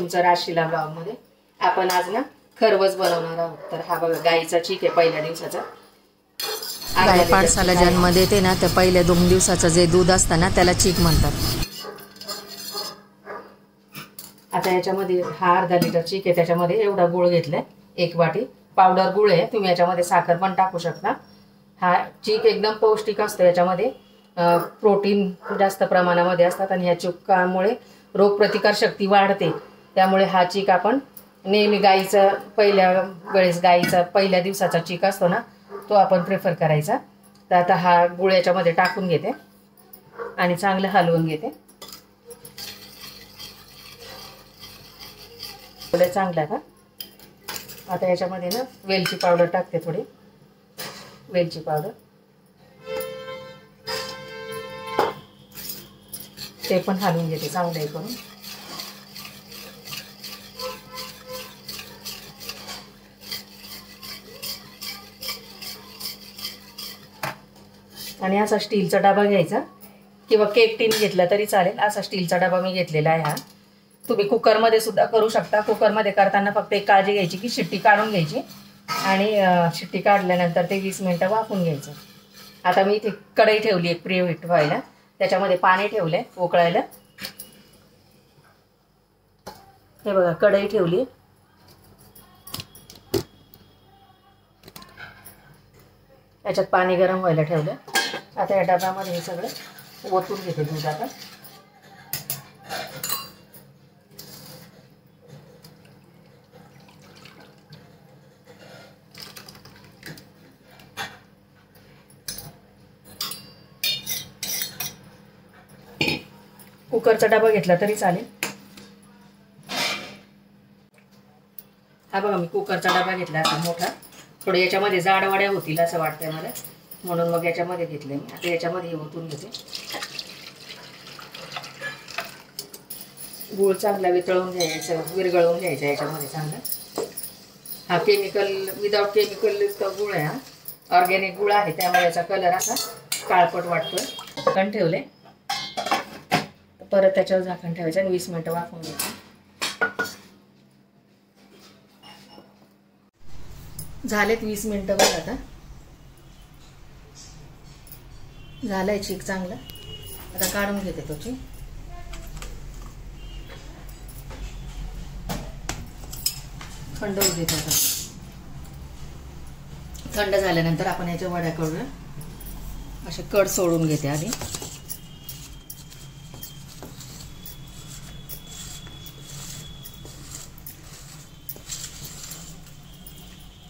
तुमचं राशीला ब्लॉग मध्ये. आपण आज ना खरवस बनवणार आहोत. तर हा बघा गाईचा चीक आहे पहिल्या दिवसाचा. गाय पाडसाला जन्म देते ना, तर पहिल्या 2 दिवसाचं जे दूध असतं ना त्याला चीक म्हणतात. आता याच्यामध्ये हा अर्धा लिटर चीक आहे, त्याच्यामध्ये एवढा गुळ घेतलाय, 1 वाटी पावडर गुळ आहे. तुम्ही याच्यामध्ये साखर पण टाकू शकता. हा चीक एकदम पौष्टिक असतो, याच्यामध्ये प्रोटीन जास्त प्रमाणामध्ये असतात आणि ह्या चिकामुळे रोगप्रतिकार शक्ती वाढते. त्यामुळे हा चीक आपण नेहमी गाईचा पहिल्या दिवसाचा चीक असतो ना, तो आपण प्रेफर करायचा. तर आता हा गुळ याच्यामध्ये टाकून घेते आणि चांगलं हलवून घेते. चांगला का. आता याच्यामध्ये ना वेलची पावडर टाकते, थोडी वेलची पावडर, ते पण हलवून घेते चांगलं करून. आणि असा स्टीलचा डबा घ्यायचा किंवा केक टीन घेतला तरी चालेल. असा स्टीलचा डबा मी घेतलेला आहे हा. तुम्ही कुकरमध्ये सुद्धा करू शकता. कुकरमध्ये करताना फक्त एक काळजी घ्यायची की शिट्टी काढून घ्यायची आणि शिट्टी काढल्यानंतर ते 20 मिनिटं वाफून घ्यायचं. आता मी इथे कढई ठेवली एक प्रीहीट व्हायला, त्याच्यामध्ये पाणी ठेवलंय उकळायला. हे बघा कढई ठेवली, याच्यात पाणी गरम व्हायला ठेवलं. आता या डब्यामध्ये हे सगळं ओतून घेते दूध. आता कुकरचा डबा घेतला तरी चालेल. हा बघा मी कुकरचा डबा घेतला असा मोठा. थोडं याच्यामध्ये जाड वड्या होतील असं वाटतंय मला, म्हणून मग याच्यामध्ये घेतले मी. आता याच्यामध्ये ओतून घेते. गूळ चांगला वितळून घ्यायचं, विरघळून घ्यायचा याच्यामध्ये चांगला. हा विदाउट केमिकल गूळ आहे, हा ऑर्गॅनिक गूळ आहे, त्यामुळे याचा कलर असा काळपट वाटतोय. झाकण ठेवले, परत त्याच्यावर झाकण ठेवायचं आणि 20 मिनिटं वाफवून घ्यायचं. झालेत 20 मिनिटं बघ. आता झालंय चीक चांगला. आता काढून घेते तो चीक. थंड होऊ देते. आता थंड झाल्यानंतर आपण याच्या वड्या करूया. असे कड सोडून घेते आधी.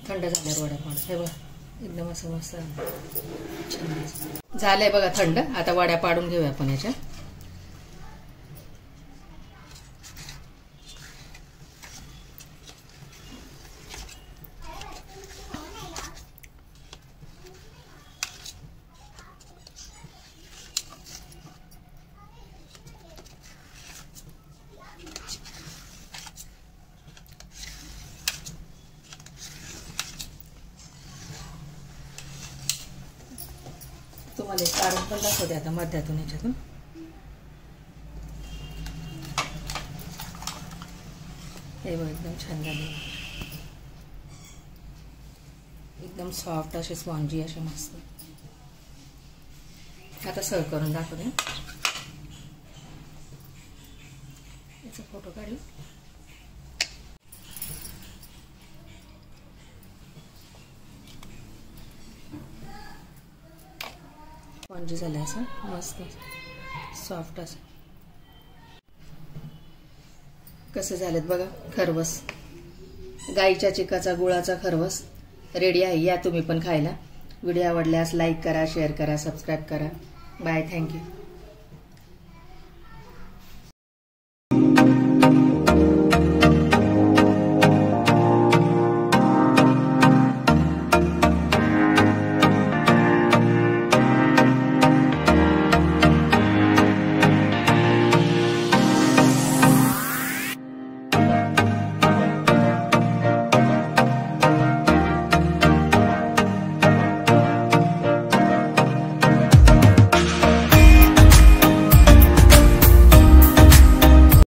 थंड झाल्यावर वड्या पाडू. हे बघा एकदम असं मस्त छान झालंय बघा थंड. आता वड्या पाडून घेऊया आपण याच्या. तुम्हाला काढून पण दाखवते आता मध्यातून याच्यातून. हे बघ एकदम छान झाले, एकदम सॉफ्ट असे स्पॉन्जी असे मस्त. आता सर्व करून दाखवते. याचा फोटो काढला. स्पॉन्जी झालं असं मस्त सॉफ्ट असं. कसं झालेत बघा खरवस. गाईच्या चिकाचा गुळाचा खरवस रेडी आहे. या तुम्ही पण खायला. व्हिडिओ आवडल्यास लाईक करा, शेअर करा, सबस्क्राईब करा. Bye, thank you.